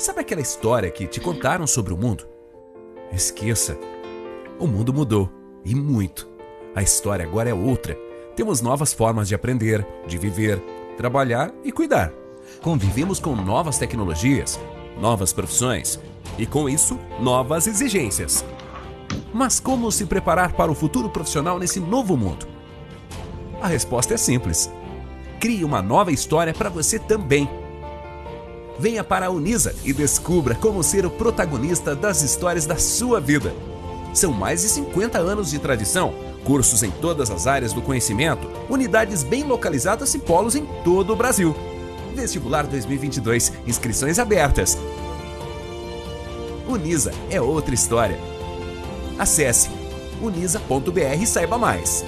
Sabe aquela história que te contaram sobre o mundo? Esqueça. O mundo mudou, e muito. A história agora é outra. Temos novas formas de aprender, de viver, trabalhar e cuidar. Convivemos com novas tecnologias, novas profissões e, com isso, novas exigências. Mas como se preparar para o futuro profissional nesse novo mundo? A resposta é simples. Crie uma nova história para você também. Venha para a Unisa e descubra como ser o protagonista das histórias da sua vida. São mais de 50 anos de tradição, cursos em todas as áreas do conhecimento, unidades bem localizadas e polos em todo o Brasil. Vestibular 2022, inscrições abertas. Unisa é outra história. Acesse unisa.br e saiba mais.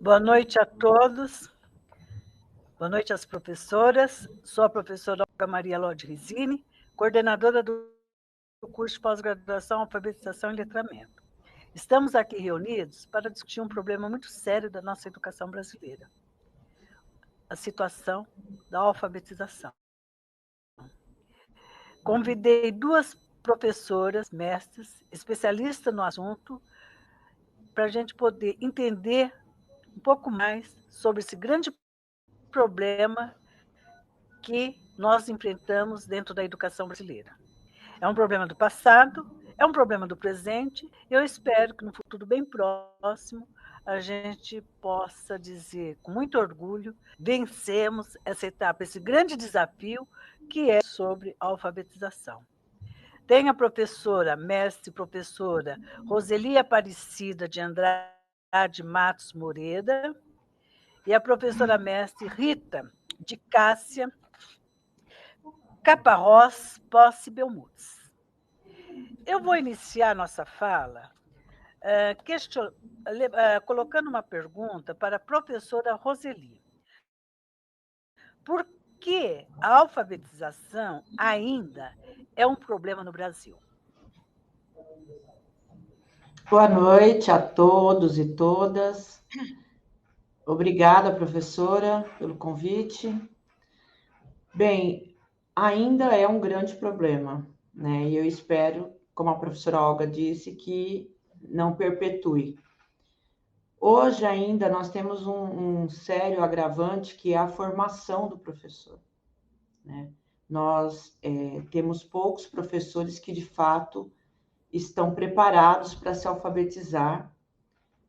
Boa noite a todos. Boa noite às professoras. Sou a professora Olga Maria Lodi Risini, coordenadora do curso de pós-graduação, alfabetização e letramento. Estamos aqui reunidos para discutir um problema muito sério da nossa educação brasileira: a situação da alfabetização. Convidei duas professoras, mestres, especialistas no assunto, para a gente poder entender um pouco mais sobre esse grande problema que nós enfrentamos dentro da educação brasileira. É um problema do passado, é um problema do presente, e eu espero que no futuro bem próximo a gente possa dizer com muito orgulho: vencemos essa etapa, esse grande desafio que é sobre a alfabetização. Tem a professora, mestre e professora Roseli Aparecida de Andrade Matos Moreira e a professora mestre Rita de Cássia Caparrós Posse Belmuts. Eu vou iniciar nossa fala colocando uma pergunta para a professora Roseli. Por que a alfabetização ainda é um problema no Brasil? Boa noite a todos e todas. Obrigada, professora, pelo convite. Bem, ainda é um grande problema, né? E eu espero, como a professora Olga disse, que não perpetue. Hoje ainda nós temos um sério agravante, que é a formação do professor, né? Nós temos poucos professores que, de fato, estão preparados para se alfabetizar,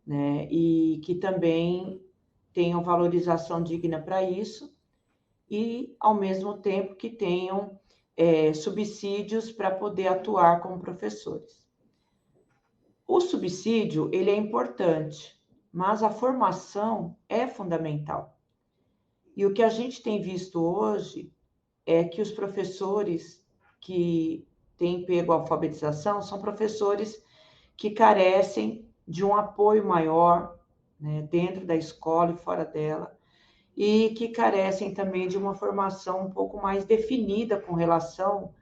né? E que também tenham valorização digna para isso e, ao mesmo tempo, que tenham subsídios para poder atuar como professores. O subsídio, ele é importante, mas a formação é fundamental. E o que a gente tem visto hoje é que os professores que têm pego a alfabetização são professores que carecem de um apoio maior, né, dentro da escola e fora dela, e que carecem também de uma formação um pouco mais definida com relação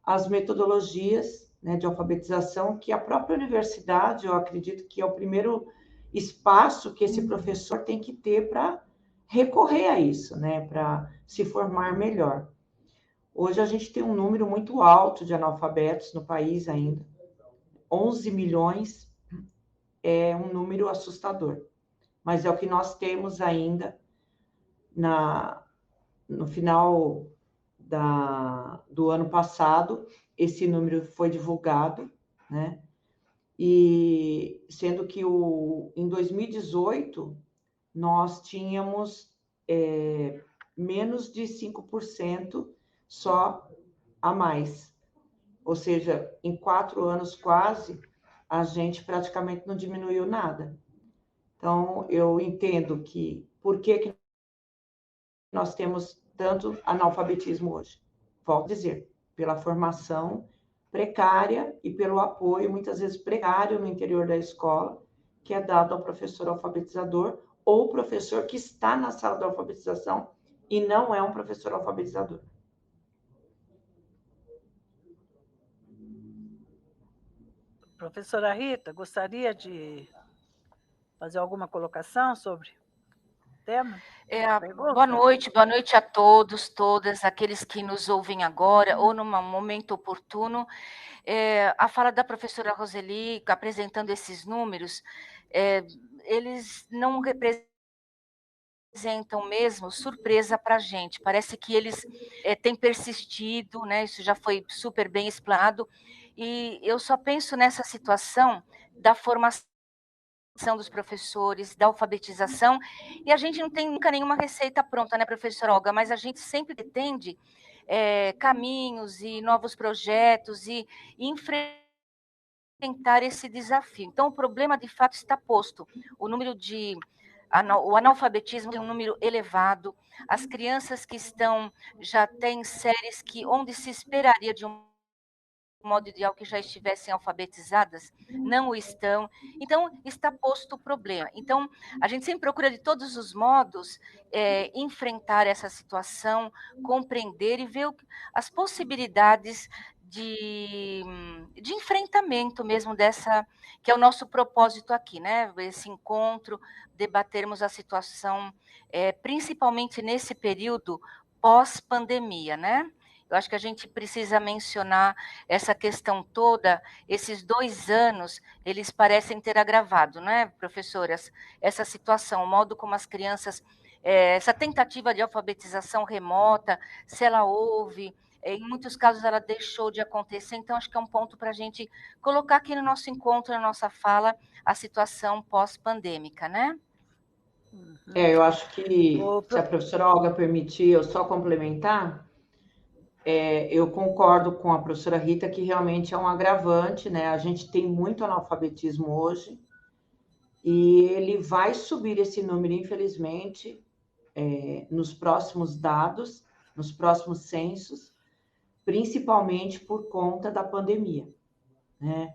às metodologias, né, de alfabetização, que a própria universidade, eu acredito que é o primeiro espaço que esse professor tem que ter para recorrer a isso, né, para se formar melhor. Hoje a gente tem um número muito alto de analfabetos no país ainda. 11 milhões é um número assustador, mas é o que nós temos ainda no final do ano passado. Esse número foi divulgado, né? E sendo que em 2018 nós tínhamos menos de 5% só a mais. Ou seja, em 4 anos quase, a gente praticamente não diminuiu nada. Então, eu entendo que por que nós temos tanto analfabetismo hoje? Volto a dizer, pela formação precária e pelo apoio, muitas vezes precário, no interior da escola, que é dado ao professor alfabetizador ou professor que está na sala da alfabetização e não é um professor alfabetizador. Professora Rita, gostaria de fazer alguma colocação sobre o tema? Boa noite a todos, todas, aqueles que nos ouvem agora ou num momento oportuno. A fala da professora Roseli, apresentando esses números, eles não representam mesmo surpresa para a gente. Parece que eles têm persistido, né? Isso já foi super bem explanado, e eu só penso nessa situação da formação dos professores, da alfabetização, e a gente não tem nunca nenhuma receita pronta, né, professora Olga, mas a gente sempre pretende caminhos e novos projetos e enfrentar esse desafio. Então, o problema, de fato, está posto. O analfabetismo tem um número elevado, as crianças que já têm séries onde se esperaria de um modo ideal que já estivessem alfabetizadas, não o estão. Então, está posto o problema. Então, a gente sempre procura, de todos os modos, enfrentar essa situação, compreender e ver as possibilidades de enfrentamento mesmo dessa, que é o nosso propósito aqui, né? Esse encontro, debatermos a situação, principalmente nesse período pós-pandemia, né? Eu acho que a gente precisa mencionar essa questão toda. Esses 2 anos, eles parecem ter agravado, né, professoras? Essa situação, o modo como as crianças, essa tentativa de alfabetização remota, se ela houve, em muitos casos ela deixou de acontecer. Então, acho que é um ponto para a gente colocar aqui no nosso encontro, na nossa fala, a situação pós-pandêmica, né? Eu acho que, se a professora Olga permitir, eu só complementar, eu concordo com a professora Rita que realmente é um agravante, né? A gente tem muito analfabetismo hoje e ele vai subir esse número, infelizmente, nos próximos dados, nos próximos censos, principalmente por conta da pandemia, né?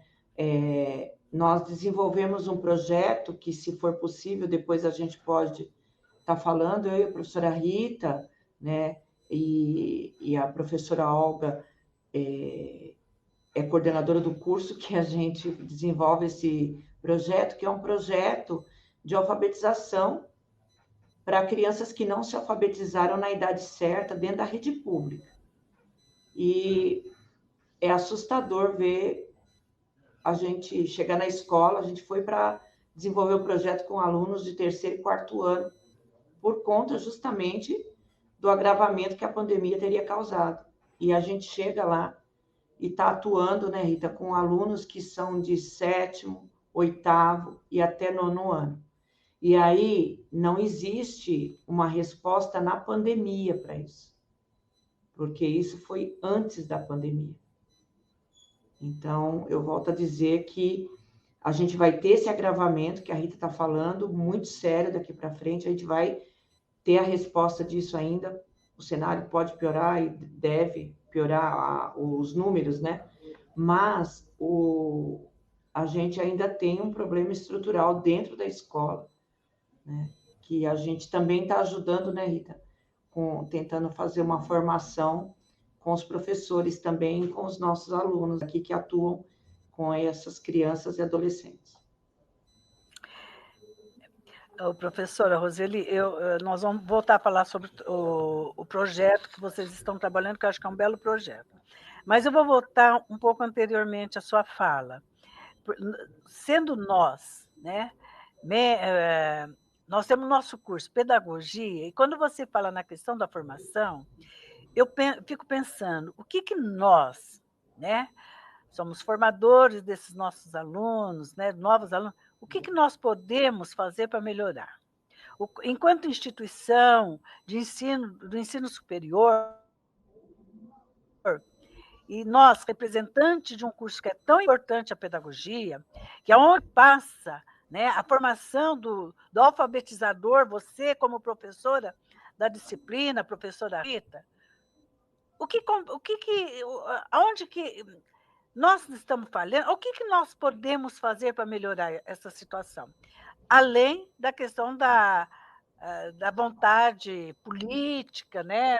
Nós desenvolvemos um projeto que, se for possível, depois a gente pode estar falando, eu e a professora Rita, né? E a professora Olga é coordenadora do curso que a gente desenvolve esse projeto, que é um projeto de alfabetização para crianças que não se alfabetizaram na idade certa dentro da rede pública. E é assustador ver a gente chegar na escola. A gente foi para desenvolver o projeto com alunos de 3º e 4º ano, por conta justamente do agravamento que a pandemia teria causado. E a gente chega lá e está atuando, né, Rita, com alunos que são de 7º, 8º e até 9º ano. E aí não existe uma resposta na pandemia para isso, porque isso foi antes da pandemia. Então, eu volto a dizer que a gente vai ter esse agravamento que a Rita está falando, muito sério daqui para frente. A gente vai ter a resposta disso ainda. O cenário pode piorar e deve piorar os números, né? Mas a gente ainda tem um problema estrutural dentro da escola, né? Que a gente também está ajudando, né, Rita? Tentando fazer uma formação com os professores também, com os nossos alunos aqui que atuam com essas crianças e adolescentes. Professora Roseli, nós vamos voltar a falar sobre o projeto que vocês estão trabalhando, que eu acho que é um belo projeto. Mas eu vou voltar um pouco anteriormente à sua fala. Sendo nós, né, nós temos nosso curso Pedagogia, e quando você fala na questão da formação, eu fico pensando, o que nós, né, somos formadores desses nossos alunos, né, novos alunos, o que nós podemos fazer para melhorar? Enquanto instituição do ensino superior, e nós, representantes de um curso que é tão importante, a pedagogia, que é onde passa, né, a formação do alfabetizador, você como professora da disciplina, professora Rita, aonde que nós estamos falhando? O que nós podemos fazer para melhorar essa situação? Além da questão da vontade política, né?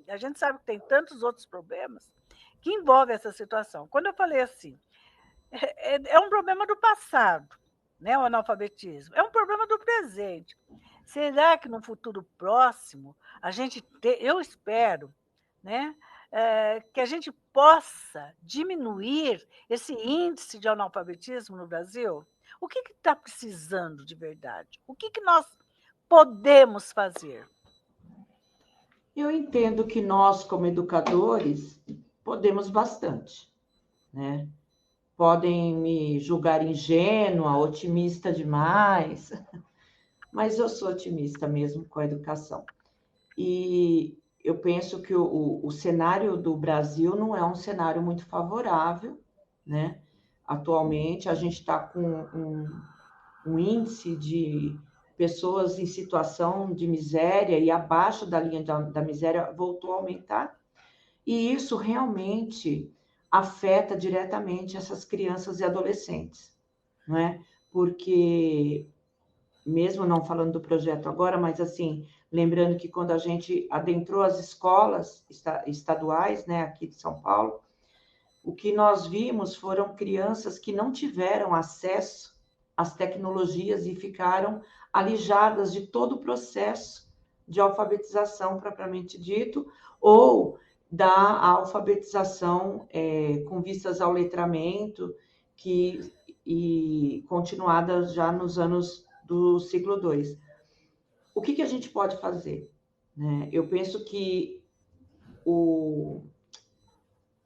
A gente sabe que tem tantos outros problemas que envolvem essa situação. Quando eu falei assim, é um problema do passado, né, o analfabetismo. É um problema do presente. Será que no futuro próximo eu espero, né, que a gente possa diminuir esse índice de analfabetismo no Brasil? O que está precisando de verdade? O que nós podemos fazer? Eu entendo que nós, como educadores, podemos bastante, né? Podem me julgar ingênua, otimista demais, mas eu sou otimista mesmo com a educação. E eu penso que o cenário do Brasil não é um cenário muito favorável, né? Atualmente, a gente está com um índice de pessoas em situação de miséria e abaixo da linha da miséria voltou a aumentar. E isso realmente afeta diretamente essas crianças e adolescentes, não é? Porque, mesmo não falando do projeto agora, mas assim, lembrando que quando a gente adentrou as escolas estaduais, né, aqui de São Paulo, o que nós vimos foram crianças que não tiveram acesso às tecnologias e ficaram alijadas de todo o processo de alfabetização propriamente dito, ou da alfabetização com vistas ao letramento, e continuada já nos anos do ciclo 2. O que a gente pode fazer? Eu penso que o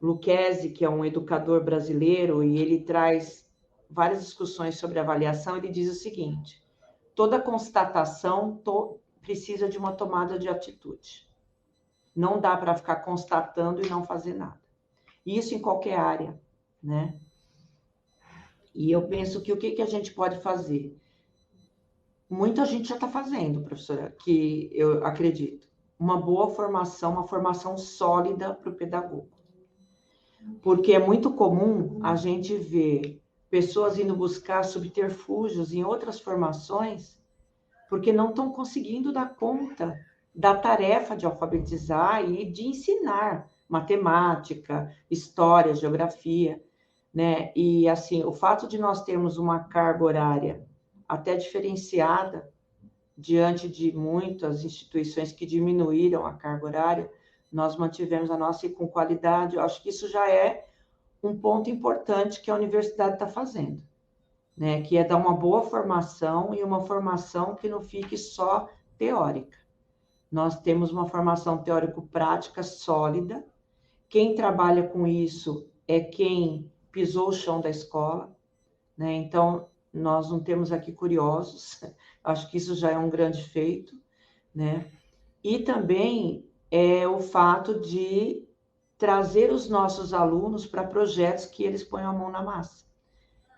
Lucchesi, que é um educador brasileiro, e ele traz várias discussões sobre avaliação, ele diz o seguinte: toda constatação precisa de uma tomada de atitude. Não dá para ficar constatando e não fazer nada. Isso em qualquer área, né? E eu penso que o que a gente pode fazer? Muita gente já está fazendo, professora, que eu acredito. Uma boa formação, uma formação sólida para o pedagogo. Porque é muito comum a gente ver pessoas indo buscar subterfúgios em outras formações porque não estão conseguindo dar conta da tarefa de alfabetizar e de ensinar matemática, história, geografia, né? E assim, o fato de nós termos uma carga horária até diferenciada diante de muitas instituições que diminuíram a carga horária, nós mantivemos a nossa e com qualidade. Eu acho que isso já é um ponto importante que a universidade está fazendo, né? Que é dar uma boa formação e uma formação que não fique só teórica. Nós temos uma formação teórico-prática sólida. Quem trabalha com isso é quem pisou o chão da escola, né? Então, nós não temos aqui curiosos. Acho que isso já é um grande feito, né? E também é o fato de trazer os nossos alunos para projetos que eles ponham a mão na massa.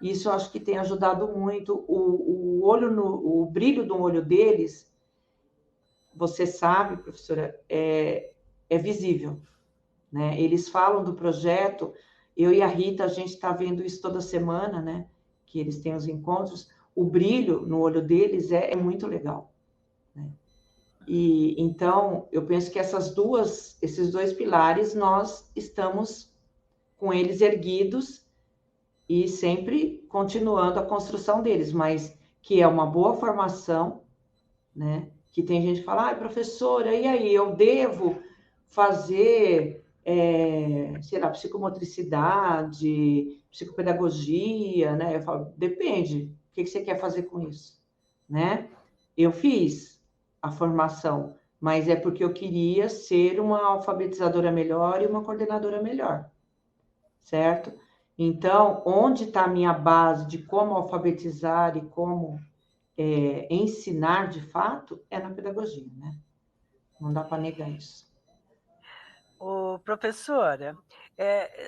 Isso eu acho que tem ajudado muito. O brilho do olho deles, você sabe, professora, é visível, né? Eles falam do projeto, eu e a Rita, a gente está vendo isso toda semana, né? Que eles têm os encontros, o brilho no olho deles é muito legal, né? E então, eu penso que esses dois pilares, nós estamos com eles erguidos e sempre continuando a construção deles, mas que é uma boa formação, né? Que tem gente que fala, professora, e aí, eu devo fazer, sei lá, psicomotricidade, psicopedagogia, né? Eu falo, depende, o que você quer fazer com isso, né? Eu fiz a formação, mas é porque eu queria ser uma alfabetizadora melhor e uma coordenadora melhor, certo? Então, onde está a minha base de como alfabetizar e como ensinar de fato é na pedagogia, né? Não dá para negar isso. Professora,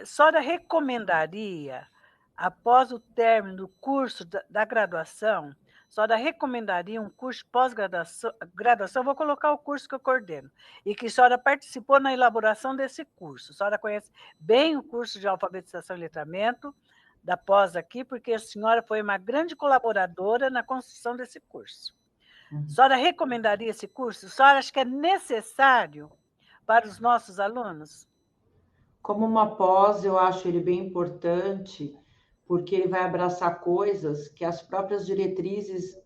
a senhora recomendaria, após o término do curso da graduação, a senhora recomendaria um curso de pós-graduação, vou colocar o curso que eu coordeno, e que a senhora participou na elaboração desse curso. A senhora conhece bem o curso de alfabetização e letramento da pós aqui, porque a senhora foi uma grande colaboradora na construção desse curso. A senhora recomendaria esse curso? A senhora acha que é necessário para os nossos alunos? Como uma pós, eu acho ele bem importante, porque ele vai abraçar coisas que as próprias diretrizes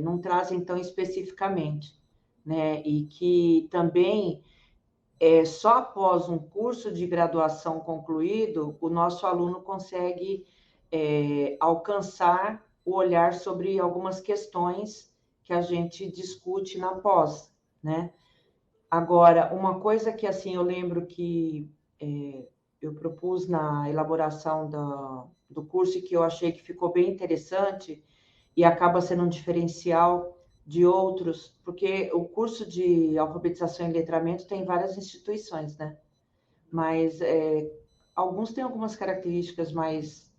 não trazem tão especificamente, né? E que também, só após um curso de graduação concluído, o nosso aluno consegue alcançar o olhar sobre algumas questões que a gente discute na pós, né? Agora, uma coisa que, assim, eu lembro que eu propus na elaboração do curso e que eu achei que ficou bem interessante e acaba sendo um diferencial de outros, porque o curso de alfabetização e letramento tem várias instituições, né? Mas alguns têm algumas características mais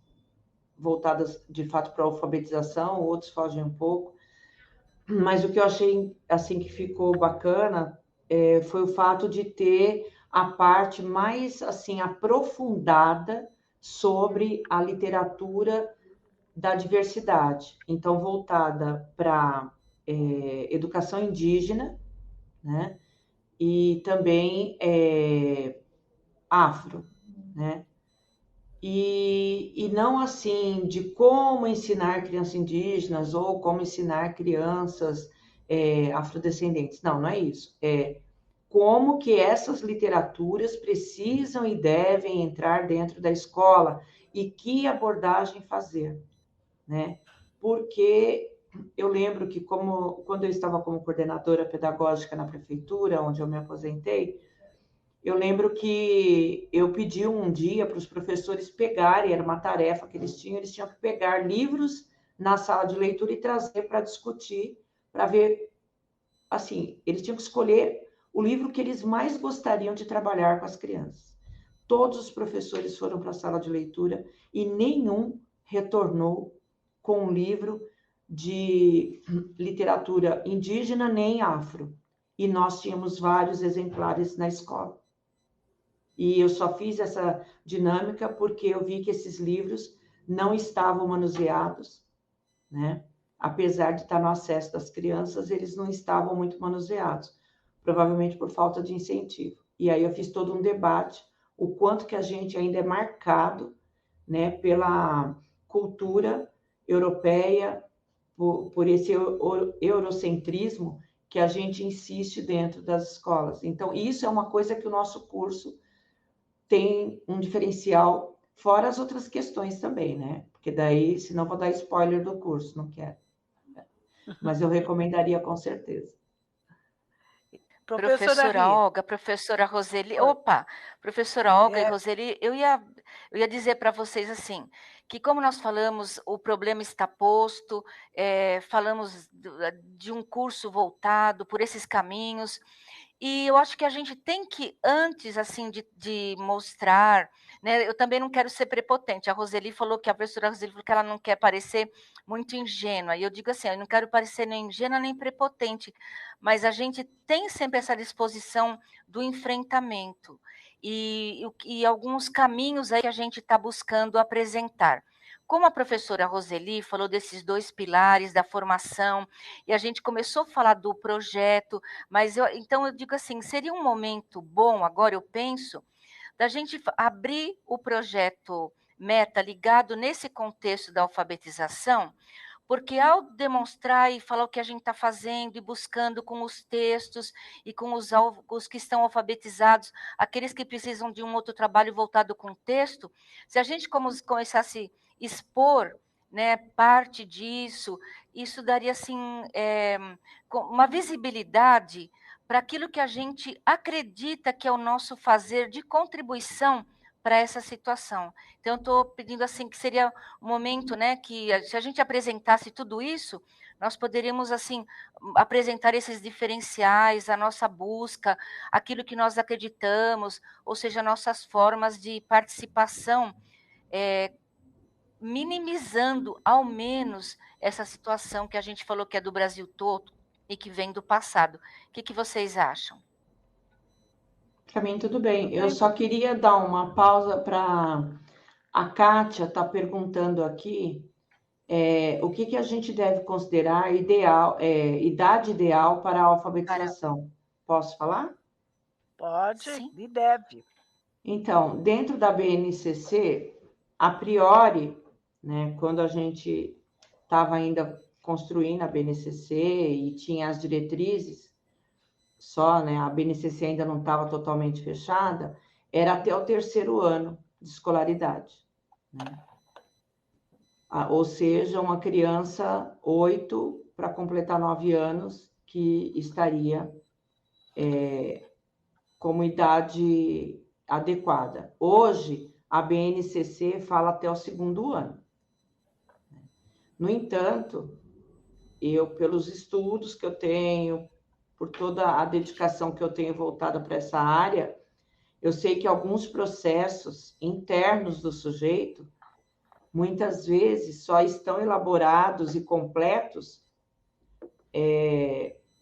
voltadas, de fato, para a alfabetização, outros fogem um pouco. Mas o que eu achei, assim, que ficou bacana foi o fato de ter a parte mais, assim, aprofundada sobre a literatura da diversidade. Então, voltada para educação indígena, né? E também afro, né? E não assim de como ensinar crianças indígenas ou como ensinar crianças afrodescendentes. Não, não é isso. É como que essas literaturas precisam e devem entrar dentro da escola e que abordagem fazer, né? Porque eu lembro que quando eu estava como coordenadora pedagógica na prefeitura, onde eu me aposentei, eu lembro que eu pedi um dia para os professores pegarem, era uma tarefa que eles tinham que pegar livros na sala de leitura e trazer para discutir, para ver, assim, eles tinham que escolher o livro que eles mais gostariam de trabalhar com as crianças. Todos os professores foram para a sala de leitura e nenhum retornou com um livro de literatura indígena nem afro. E nós tínhamos vários exemplares na escola. E eu só fiz essa dinâmica porque eu vi que esses livros não estavam manuseados, né? Apesar de estar no acesso das crianças, eles não estavam muito manuseados, provavelmente por falta de incentivo. E aí eu fiz todo um debate, o quanto que a gente ainda é marcado, né, pela cultura europeia, por esse eurocentrismo que a gente insiste dentro das escolas. Então, isso é uma coisa que o nosso curso tem um diferencial, fora as outras questões também, né? Porque daí, senão vou dar spoiler do curso, não quero. Mas eu recomendaria com certeza. Professora Olga, professora Roseli, opa, professora Olga e Roseli, eu ia dizer para vocês assim, que como nós falamos, o problema está posto, falamos de um curso voltado por esses caminhos, e eu acho que a gente tem que, antes assim de mostrar, né, eu também não quero ser prepotente, a professora Roseli falou que ela não quer parecer muito ingênua, e eu digo assim, eu não quero parecer nem ingênua nem prepotente, mas a gente tem sempre essa disposição do enfrentamento e alguns caminhos aí que a gente está buscando apresentar. Como a professora Roseli falou desses 2 pilares da formação, e a gente começou a falar do projeto, mas então eu digo assim, seria um momento bom, agora eu penso, da gente abrir o projeto Meta ligado nesse contexto da alfabetização, porque ao demonstrar e falar o que a gente está fazendo e buscando com os textos e com os que estão alfabetizados, aqueles que precisam de um outro trabalho voltado com o texto, se a gente começasse a expor, né, parte disso, isso daria assim, uma visibilidade para aquilo que a gente acredita que é o nosso fazer de contribuição para essa situação. Então, eu estou pedindo assim que seria um momento, né, que se a gente apresentasse tudo isso, nós poderíamos assim apresentar esses diferenciais, a nossa busca, aquilo que nós acreditamos, ou seja, nossas formas de participação, minimizando ao menos essa situação que a gente falou que é do Brasil todo e que vem do passado. O que vocês acham? Para mim, tudo bem. Eu só queria dar uma pausa para a Kátia está perguntando aqui o que a gente deve considerar idade ideal para a alfabetização. Posso falar? Pode. Sim. E deve. Então, dentro da BNCC, a priori, né? Quando a gente estava ainda construindo a BNCC e tinha as diretrizes, só, né? A BNCC ainda não estava totalmente fechada, era até o 3º ano de escolaridade, né? Ou seja, uma criança 8 para completar 9 anos que estaria como idade adequada. Hoje, a BNCC fala até o 2º ano. No entanto, eu, pelos estudos que eu tenho, por toda a dedicação que eu tenho voltada para essa área, eu sei que alguns processos internos do sujeito, muitas vezes, só estão elaborados e completos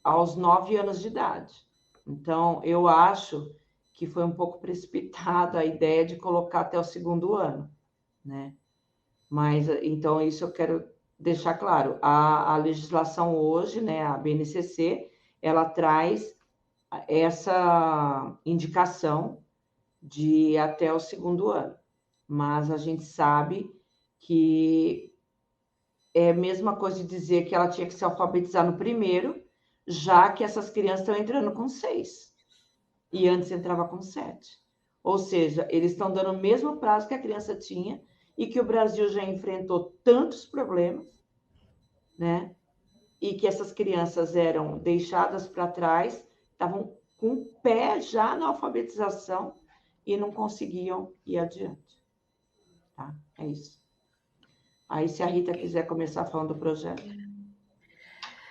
aos 9 anos de idade. Então, eu acho que foi um pouco precipitada a ideia de colocar até o 2º ano, né? Mas, então, isso eu quero deixar claro. A legislação hoje, né, a BNCC, ela traz essa indicação de ir até o 2º ano. Mas a gente sabe que é a mesma coisa de dizer que ela tinha que se alfabetizar no 1º, já que essas crianças estão entrando com 6. E antes entrava com 7. Ou seja, eles estão dando o mesmo prazo que a criança tinha e que o Brasil já enfrentou tantos problemas, né? E que essas crianças eram deixadas para trás, estavam com o pé já na alfabetização e não conseguiam ir adiante. Tá? É isso. Aí, se a Rita quiser começar falando do projeto.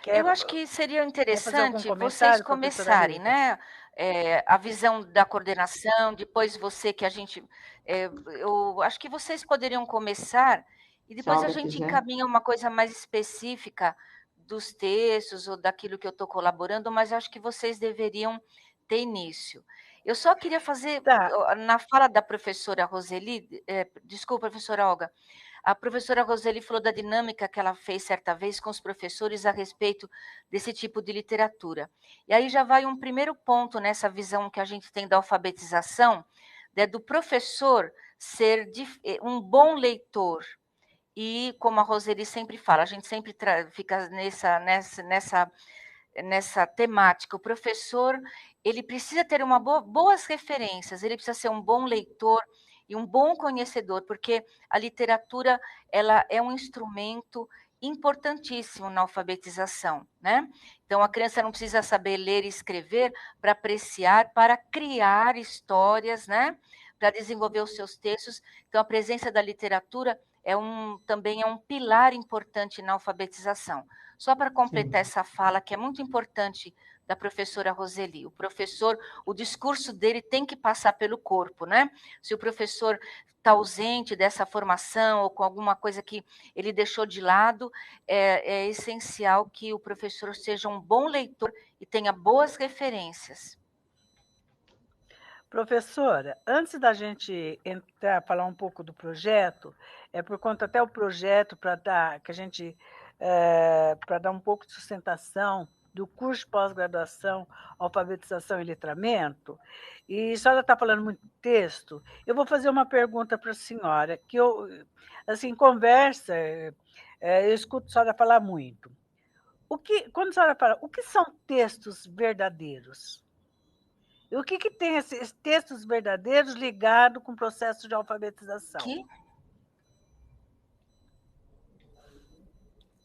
Eu acho que seria interessante vocês começarem, Rita? né? A visão da coordenação, depois você que a gente. Eu acho que vocês poderiam começar e depois a gente encaminha uma coisa mais específica dos textos ou daquilo que eu estou colaborando, mas eu acho que vocês deveriam ter início. Eu só queria fazer, na fala da professora Roseli, desculpa, professora Olga, a professora Roseli falou da dinâmica que ela fez certa vez com os professores a respeito desse tipo de literatura. E aí já vai um primeiro ponto nessa visão que a gente tem da alfabetização, né, do professor ser um bom leitor. E, como a Roseli sempre fala, a gente sempre fica nessa temática. O professor, ele precisa ter boas referências, ele precisa ser um bom leitor e um bom conhecedor, porque a literatura, ela é um instrumento importantíssimo na alfabetização, né? Então, a criança não precisa saber ler e escrever para apreciar, para criar histórias, né? Para desenvolver os seus textos. Então, a presença da literatura também é um pilar importante na alfabetização. Só para completar essa fala, que é muito importante, da professora Roseli. O discurso dele tem que passar pelo corpo, né? Se o professor está ausente dessa formação ou com alguma coisa que ele deixou de lado, é essencial que o professor seja um bom leitor e tenha boas referências. Professora, antes da gente falar um pouco do projeto, por conta até o projeto para dar um pouco de sustentação do curso de pós-graduação, alfabetização e letramento, e a senhora está falando muito texto, eu vou fazer uma pergunta para a senhora, que eu, assim, conversa, eu escuto a senhora falar muito. Quando a senhora fala, o que são textos verdadeiros? E o que tem esses textos verdadeiros ligados com o processo de alfabetização?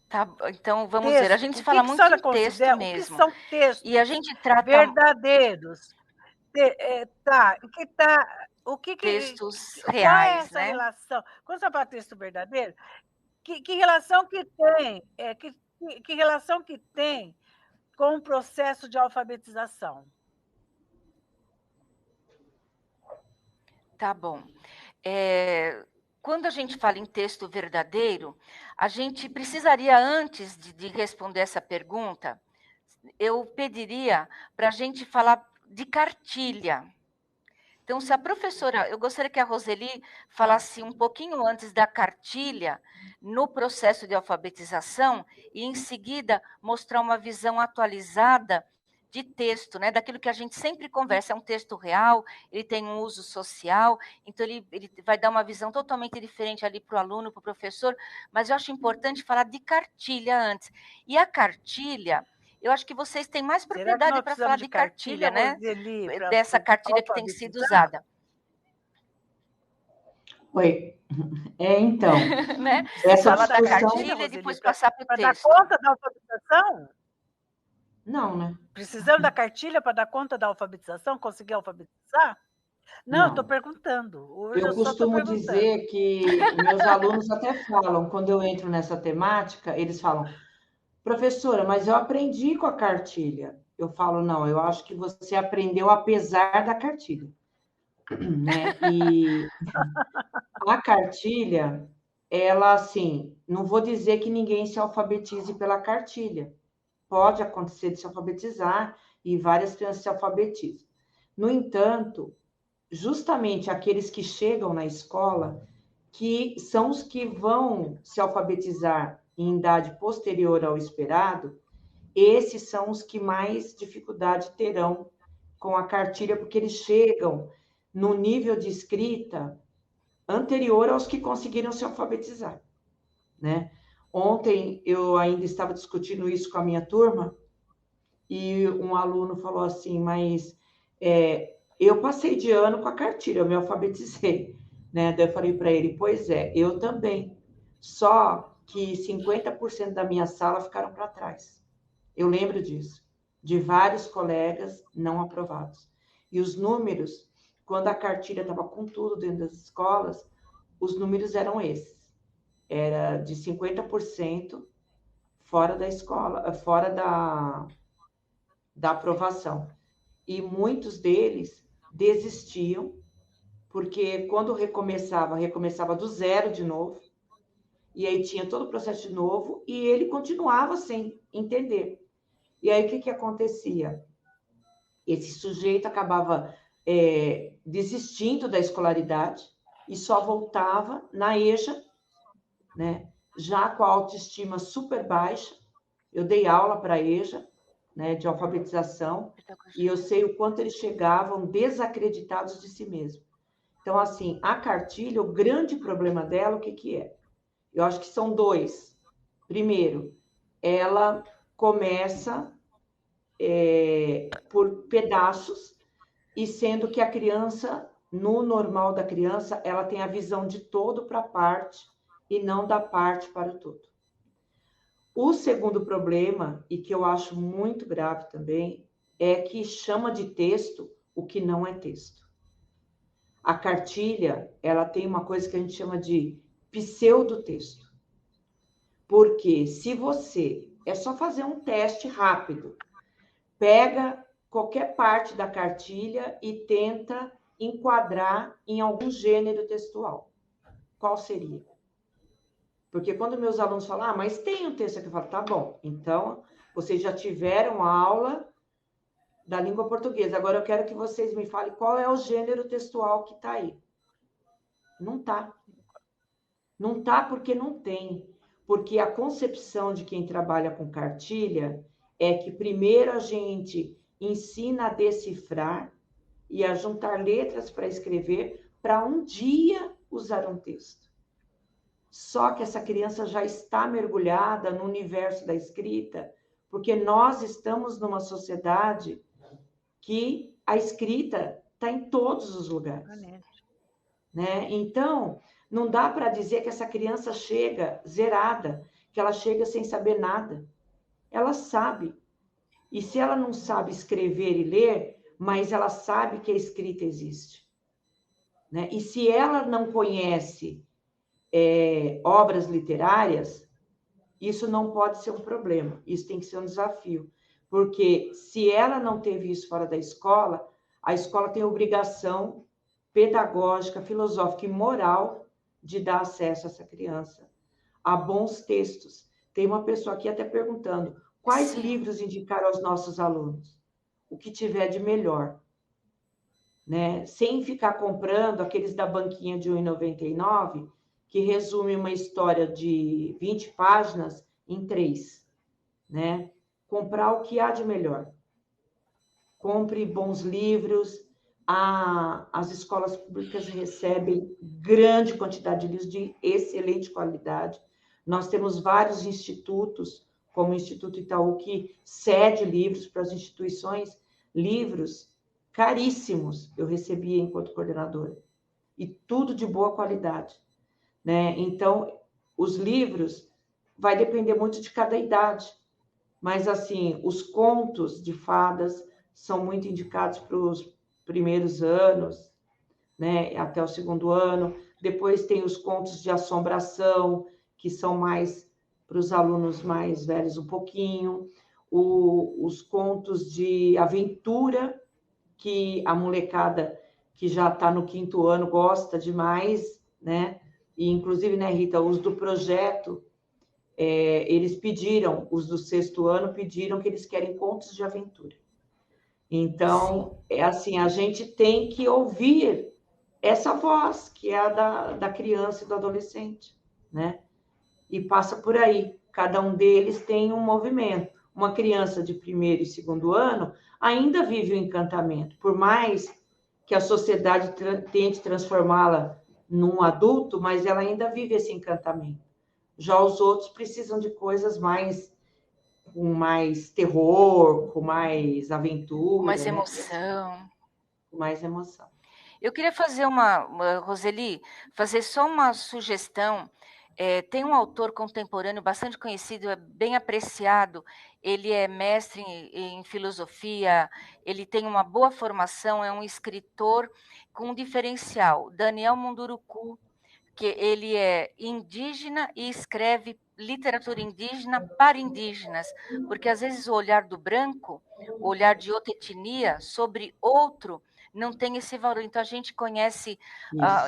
Tá, então, vamos ver. A gente fala muito em texto mesmo. O que são textos e a gente trata verdadeiros? Textos reais, qual é essa né? relação? Quando você fala texto verdadeiro, que relação que tem? Que relação que tem com o processo de alfabetização? Tá bom. Quando a gente fala em texto verdadeiro, a gente precisaria, antes de responder essa pergunta, eu pediria para a gente falar de cartilha. Então, se a professora, eu gostaria que a Roseli falasse um pouquinho antes da cartilha no processo de alfabetização e, em seguida, mostrar uma visão atualizada de texto, né, daquilo que a gente sempre conversa. É um texto real, ele tem um uso social, então ele vai dar uma visão totalmente diferente ali para o aluno, para o professor, mas eu acho importante falar de cartilha antes. E a cartilha, eu acho que vocês têm mais Será que propriedade nós para falar precisamos de de cartilha, cartilha, né? Roseli, para Dessa cartilha que tem sido alfabetizar? usada. Oi. Então, Né? essa Falar da discussão... cartilha e depois passar para o Para dar texto. conta da alfabetização? Não, né? Precisamos da cartilha para dar conta da alfabetização, conseguir alfabetizar? Não, eu estou Não. perguntando. Hoje Eu eu só estou costumo perguntando. dizer que meus alunos até falam, quando eu entro nessa temática, eles falam, professora, mas eu aprendi com a cartilha. Eu falo, não, eu acho que você aprendeu apesar da cartilha, né? E a cartilha, ela, assim, não vou dizer que ninguém se alfabetize pela cartilha. Pode acontecer de se alfabetizar e várias crianças se alfabetizam. No entanto, justamente aqueles que chegam na escola, que são os que vão se alfabetizar em idade posterior ao esperado, esses são os que mais dificuldade terão com a cartilha, porque eles chegam no nível de escrita anterior aos que conseguiram se alfabetizar, né? Ontem eu ainda estava discutindo isso com a minha turma e um aluno falou assim, mas eu passei de ano com a cartilha, eu me alfabetizei, né? Daí eu falei para ele, pois é, eu também, só que 50% da minha sala ficaram para trás. Eu lembro disso, de vários colegas não aprovados. E os números, quando a cartilha estava com tudo dentro das escolas, os números eram esses. Era de 50% fora da escola, fora da aprovação. E muitos deles desistiam, porque quando recomeçava do zero de novo, e aí tinha todo o processo de novo, e ele continuava sem entender. E aí, o que acontecia? Esse sujeito acabava desistindo da escolaridade e só voltava na EJA, né? Já com a autoestima super baixa. Eu dei aula para a EJA, né, de alfabetização, e eu sei o quanto eles chegavam desacreditados de si mesmos. Então, assim, a cartilha, o grande problema dela, o que é? Eu acho que são dois. Primeiro, ela começa por pedaços, e sendo que a criança, no normal da criança, ela tem a visão de todo para a parte e não da parte para o todo. O segundo problema, e que eu acho muito grave também, é que chama de texto o que não é texto. A cartilha, ela tem uma coisa que a gente chama de pseudotexto. Porque se você... É só fazer um teste rápido. Pega qualquer parte da cartilha e tenta enquadrar em algum gênero textual. Qual seria? Porque quando meus alunos falam, mas tem um texto aqui, eu falo, tá bom, então vocês já tiveram aula da língua portuguesa, agora eu quero que vocês me falem qual é o gênero textual que está aí. Não está. Não está porque não tem. Porque a concepção de quem trabalha com cartilha é que primeiro a gente ensina a decifrar e a juntar letras para escrever, para um dia usar um texto. Só que essa criança já está mergulhada no universo da escrita, porque nós estamos numa sociedade que a escrita está em todos os lugares. Né? Então, não dá para dizer que essa criança chega zerada, que ela chega sem saber nada. Ela sabe. E se ela não sabe escrever e ler, mas ela sabe que a escrita existe. Né? E se ela não conhece obras literárias, isso não pode ser um problema, isso tem que ser um desafio. Porque se ela não teve isso fora da escola, a escola tem a obrigação pedagógica, filosófica e moral de dar acesso a essa criança a bons textos. Tem uma pessoa aqui até perguntando, quais livros indicar aos nossos alunos? O que tiver de melhor. Né? Sem ficar comprando aqueles da banquinha de R$ 1,99, que resume uma história de 20 páginas em 3. Né? Comprar o que há de melhor. compre bons livros. As escolas públicas recebem grande quantidade de livros de excelente qualidade. Nós temos vários institutos, como o Instituto Itaú, que cede livros para as instituições, livros caríssimos, eu recebi enquanto coordenadora, e tudo de boa qualidade, né? Então, os livros vai depender muito de cada idade, mas, assim, os contos de fadas são muito indicados para os primeiros anos, né, até o segundo ano. Depois tem os contos de assombração, que são mais para os alunos mais velhos um pouquinho. Os contos de aventura, que a molecada que já está no 5º ano gosta demais, né? E, inclusive, né, Rita, os do projeto, eles pediram, os do 6º ano pediram que eles querem contos de aventura. Então, é assim, a gente tem que ouvir essa voz, que é a da criança e do adolescente, né? E passa por aí. Cada um deles tem um movimento. Uma criança de 1º e 2º ano ainda vive o encantamento, por mais que a sociedade tente transformá-la num adulto, mas ela ainda vive esse encantamento. Já os outros precisam de coisas com mais terror, com mais aventura. Com mais né? emoção. Com mais emoção. Eu queria fazer Roseli, fazer só uma sugestão. Tem um autor contemporâneo bastante conhecido, é bem apreciado. Ele é mestre em filosofia, ele tem uma boa formação, é um escritor com um diferencial, Daniel Munduruku, que ele é indígena e escreve literatura indígena para indígenas, porque às vezes o olhar do branco, o olhar de outra etnia sobre outro, não tem esse valor. Então a gente conhece,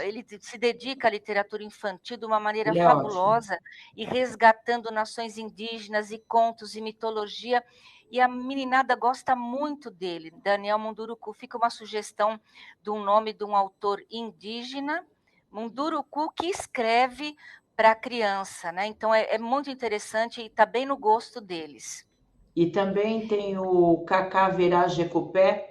ele se dedica à literatura infantil de uma maneira fabulosa, e resgatando nações indígenas e contos e mitologia, e a meninada gosta muito dele, Daniel Munduruku. Fica uma sugestão de um nome de um autor indígena, Munduruku, que escreve para a criança, né? Então é muito interessante e está bem no gosto deles. E também tem o Cacá Verá Jecupé,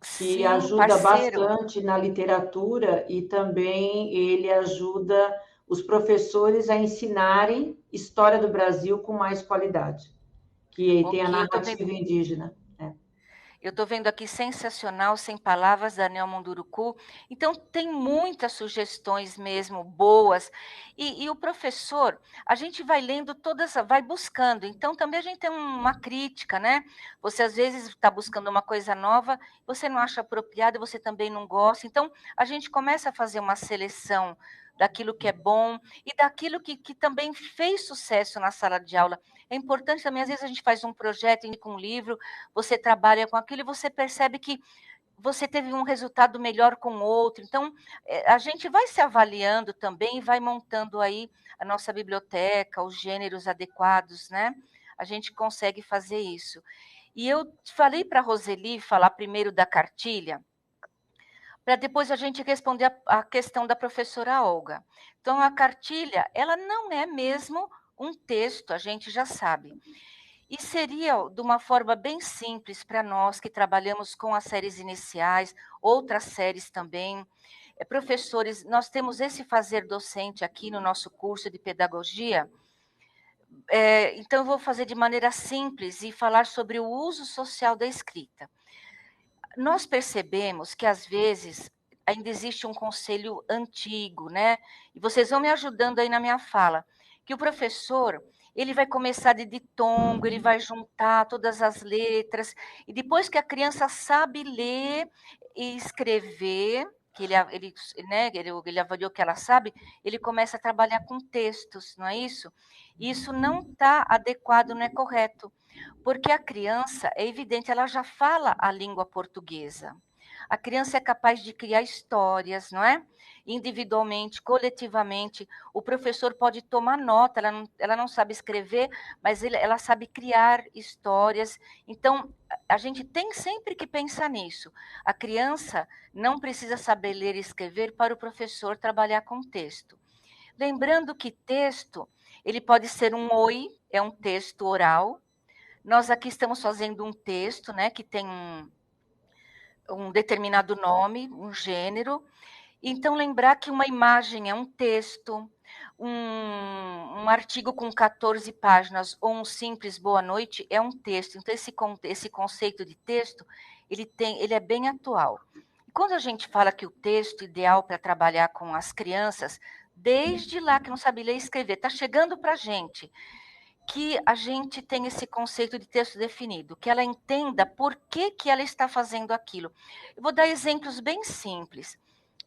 que Sim, ajuda parceiro. bastante na literatura, e também ele ajuda os professores a ensinarem história do Brasil com mais qualidade, que tem a narrativa indígena. Eu estou vendo aqui, sensacional, sem palavras, Daniel Munduruku. Então, tem muitas sugestões mesmo, boas. E o professor, a gente vai lendo todas, vai buscando. Então, também a gente tem uma crítica, né? Você, às vezes, está buscando uma coisa nova, você não acha apropriada, você também não gosta. Então, a gente começa a fazer uma seleção daquilo que é bom e daquilo que também fez sucesso na sala de aula. É importante também, às vezes, a gente faz um projeto com um livro, você trabalha com aquilo e você percebe que você teve um resultado melhor com o outro. Então, a gente vai se avaliando também e vai montando aí a nossa biblioteca, os gêneros adequados, né? A gente consegue fazer isso. E eu falei para a Roseli falar primeiro da cartilha, para depois a gente responder a questão da professora Olga. Então, a cartilha, ela não é mesmo um texto, a gente já sabe. E seria de uma forma bem simples para nós que trabalhamos com as séries iniciais, outras séries também. Professores, nós temos esse fazer docente aqui no nosso curso de pedagogia. Então, eu vou fazer de maneira simples e falar sobre o uso social da escrita. Nós percebemos que, às vezes, ainda existe um conselho antigo, né? E vocês vão me ajudando aí na minha fala, que o professor, ele vai começar de ditongo, ele vai juntar todas as letras, e depois que a criança sabe ler e escrever, que ele avaliou que ela sabe, ele começa a trabalhar com textos, não é isso? Isso não está adequado, não é correto. Porque a criança, é evidente, ela já fala a língua portuguesa. A criança é capaz de criar histórias, não é? Individualmente, coletivamente. O professor pode tomar nota, ela não sabe escrever, mas ela sabe criar histórias. Então, a gente tem sempre que pensar nisso. A criança não precisa saber ler e escrever para o professor trabalhar com texto. Lembrando que texto, ele pode ser um oi, é um texto oral. Nós aqui estamos fazendo um texto, né, que tem um determinado nome, um gênero. Então, lembrar que uma imagem é um texto, um artigo com 14 páginas ou um simples boa noite é um texto. Então, esse conceito de texto, ele é bem atual. E quando a gente fala que o texto ideal para trabalhar com as crianças, desde lá que não sabe ler e escrever, está chegando para a gente, que a gente tem esse conceito de texto definido, que ela entenda por que ela está fazendo aquilo. Eu vou dar exemplos bem simples.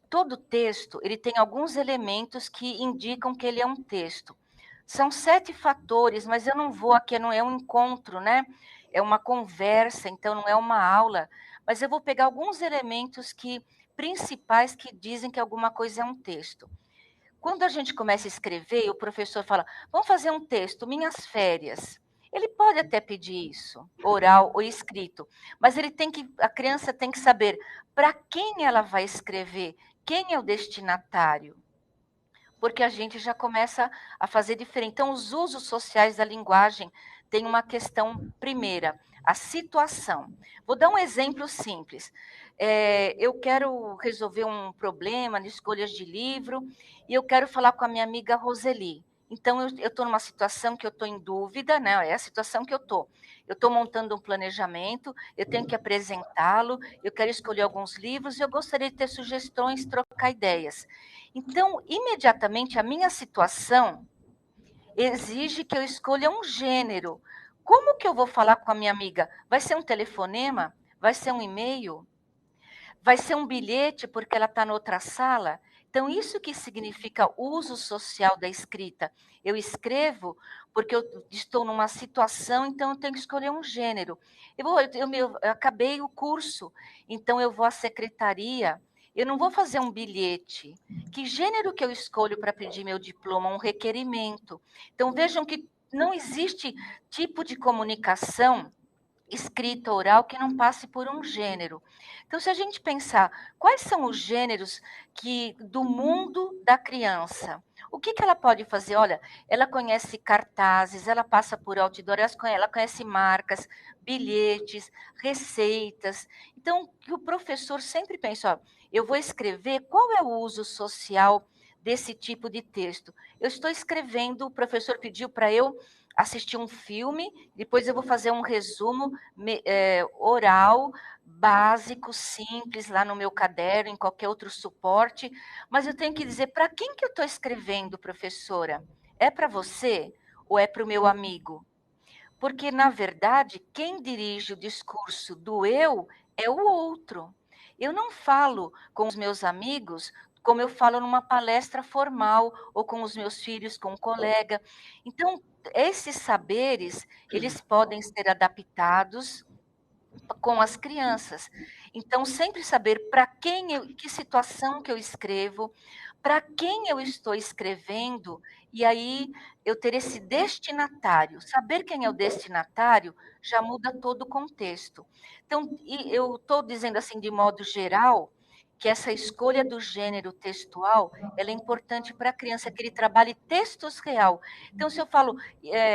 Todo texto, ele tem alguns elementos que indicam que ele é um texto. São 7 fatores, mas eu não vou aqui, não é um encontro, né? É uma conversa, então não é uma aula, mas eu vou pegar alguns elementos principais que dizem que alguma coisa é um texto. Quando a gente começa a escrever, o professor fala: vamos fazer um texto, minhas férias. Ele pode até pedir isso, oral ou escrito, mas a criança tem que saber para quem ela vai escrever, quem é o destinatário, porque a gente já começa a fazer diferente. Então, os usos sociais da linguagem têm uma questão primeira, a situação. Vou dar um exemplo simples. Eu quero resolver um problema de escolhas de livro e eu quero falar com a minha amiga Roseli. Então, eu estou numa situação que eu estou em dúvida, né? É a situação que eu estou. Eu estou montando um planejamento, eu tenho que apresentá-lo, eu quero escolher alguns livros e eu gostaria de ter sugestões, trocar ideias. Então, imediatamente, a minha situação exige que eu escolha um gênero. Como que eu vou falar com a minha amiga? Vai ser um telefonema? Vai ser um e-mail? Vai ser um bilhete porque ela está noutra sala? Então, isso que significa uso social da escrita. Eu escrevo porque eu estou numa situação, então eu tenho que escolher um gênero. Eu acabei o curso, então eu vou à secretaria, eu não vou fazer um bilhete. Que gênero que eu escolho para pedir meu diploma? Um requerimento. Então, vejam que não existe tipo de comunicação escrita, oral, que não passe por um gênero. Então, se a gente pensar quais são os gêneros do mundo da criança, o que ela pode fazer? Olha, ela conhece cartazes, ela passa por outdoor, ela conhece marcas, bilhetes, receitas. Então, que o professor sempre pensa, ó, eu vou escrever qual é o uso social desse tipo de texto. Eu estou escrevendo, o professor pediu para eu assistir um filme, depois eu vou fazer um resumo oral, básico, simples, lá no meu caderno, em qualquer outro suporte, mas eu tenho que dizer para quem que eu estou escrevendo, professora? É para você ou é para o meu amigo? Porque, na verdade, quem dirige o discurso do eu é o outro. Eu não falo com os meus amigos como eu falo numa palestra formal, ou com os meus filhos, com um colega. Então, esses saberes, eles podem ser adaptados com as crianças. Então, sempre saber que situação que eu escrevo, para quem eu estou escrevendo, e aí eu ter esse destinatário. Saber quem é o destinatário já muda todo o contexto. Então, eu estou dizendo assim, de modo geral, que essa escolha do gênero textual, ela é importante para a criança, que ele trabalhe textos real. Então, se eu falo,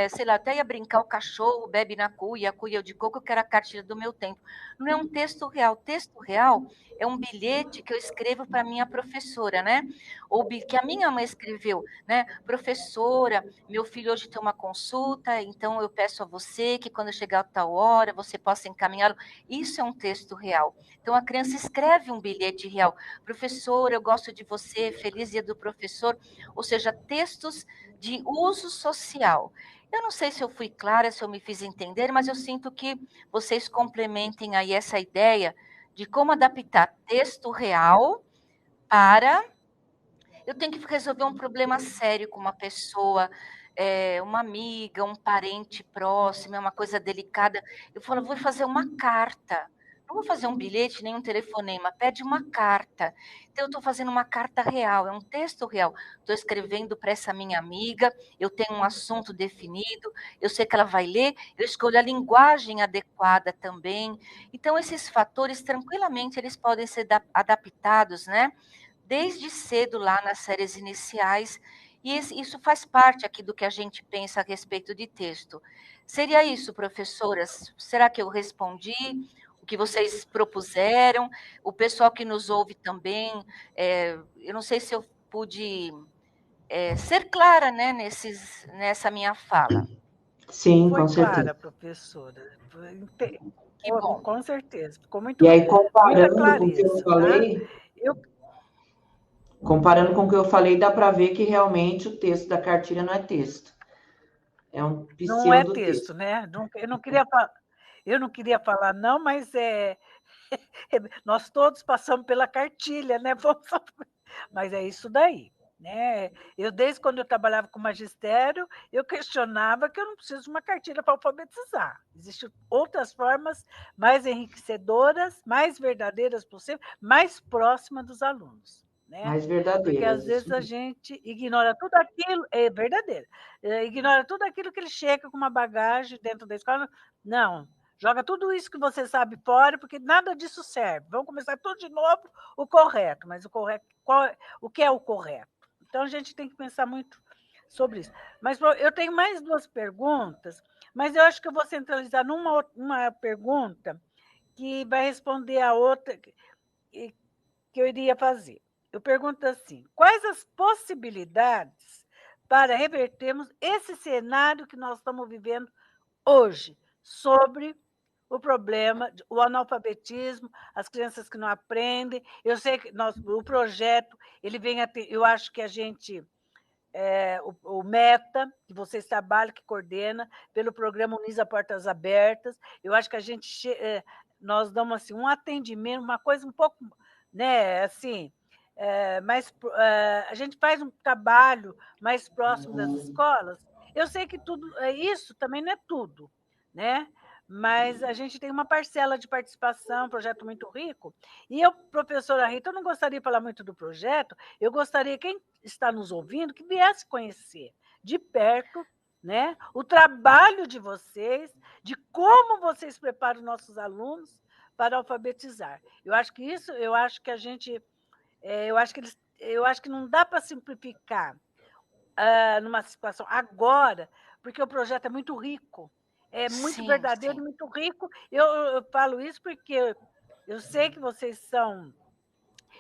sei lá, até ia brincar, o cachorro bebe na cuia, a cuia de coco, eu quero a cartilha do meu tempo. Não é um texto real. Texto real é um bilhete que eu escrevo para minha professora, né? Ou que a minha mãe escreveu, né? Professora, meu filho hoje tem uma consulta, então eu peço a você que quando chegar a tal hora, você possa encaminhá-lo. Isso é um texto real. Então, a criança escreve um bilhete real. Professor, eu gosto de você, feliz dia do professor. Ou seja, textos de uso social. Eu não sei se eu fui clara, se eu me fiz entender, mas eu sinto que vocês complementem aí essa ideia de como adaptar texto real para... Eu tenho que resolver um problema sério com uma pessoa, uma amiga, um parente próximo, é uma coisa delicada. Eu falo, vou fazer uma carta. Não vou fazer um bilhete, nem um telefonema, pede uma carta. Então, eu estou fazendo uma carta real, é um texto real. Estou escrevendo para essa minha amiga, eu tenho um assunto definido, eu sei que ela vai ler, eu escolho a linguagem adequada também. Então, esses fatores, tranquilamente, eles podem ser adaptados, né? Desde cedo lá nas séries iniciais, e isso faz parte aqui do que a gente pensa a respeito de texto. Seria isso, professoras? Será que eu respondi? que vocês propuseram, o pessoal que nos ouve também. Eu não sei se eu pude ser clara, né, nessa minha fala. Sim, Foi com certeza. clara, professora. Que bom. Com certeza. Ficou E aí, muita comparando com o que eu clareza, tá? falei, comparando com o que eu falei, dá para ver que realmente o texto da cartilha não é texto. É um Não é pseudotexto. texto, né? Eu não queria falar, não, mas nós todos passamos pela cartilha, né? Mas é isso daí. Né? Desde quando eu trabalhava com magistério, eu questionava que eu não preciso de uma cartilha para alfabetizar. Existem outras formas mais enriquecedoras, mais verdadeiras possível, mais próximas dos alunos. Né? Mais Porque verdadeiras. às vezes a gente ignora tudo aquilo, é verdadeiro, ignora tudo aquilo que ele chega com uma bagagem dentro da escola. Não, joga tudo isso que você sabe fora, porque nada disso serve. Vamos começar tudo de novo, o correto. Mas o correto, o que é o correto? Então, a gente tem que pensar muito sobre isso. Mas eu tenho mais 2 perguntas, mas eu acho que eu vou centralizar numa pergunta que vai responder a outra que eu iria fazer. Eu pergunto assim: quais as possibilidades para revertermos esse cenário que nós estamos vivendo hoje sobre o problema, o analfabetismo, as crianças que não aprendem? Eu sei que o projeto, ele vem eu acho que a gente, o META, que vocês trabalham, que coordena, pelo programa Unisa Portas Abertas, eu acho que a gente, nós damos assim, um atendimento, uma coisa um pouco, né, assim, a gente faz um trabalho mais próximo das escolas. Eu sei que isso também não é tudo, né? Mas a gente tem uma parcela de participação, um projeto muito rico. E eu, professora Rita, eu não gostaria de falar muito do projeto, eu gostaria que quem está nos ouvindo que viesse conhecer de perto, né, o trabalho de vocês, de como vocês preparam nossos alunos para alfabetizar. Eu acho que a gente, eu acho que não dá para simplificar numa situação agora, porque o projeto é muito rico. É muito Sim, verdadeiro sim. e muito rico. Eu falo isso porque eu sei que vocês são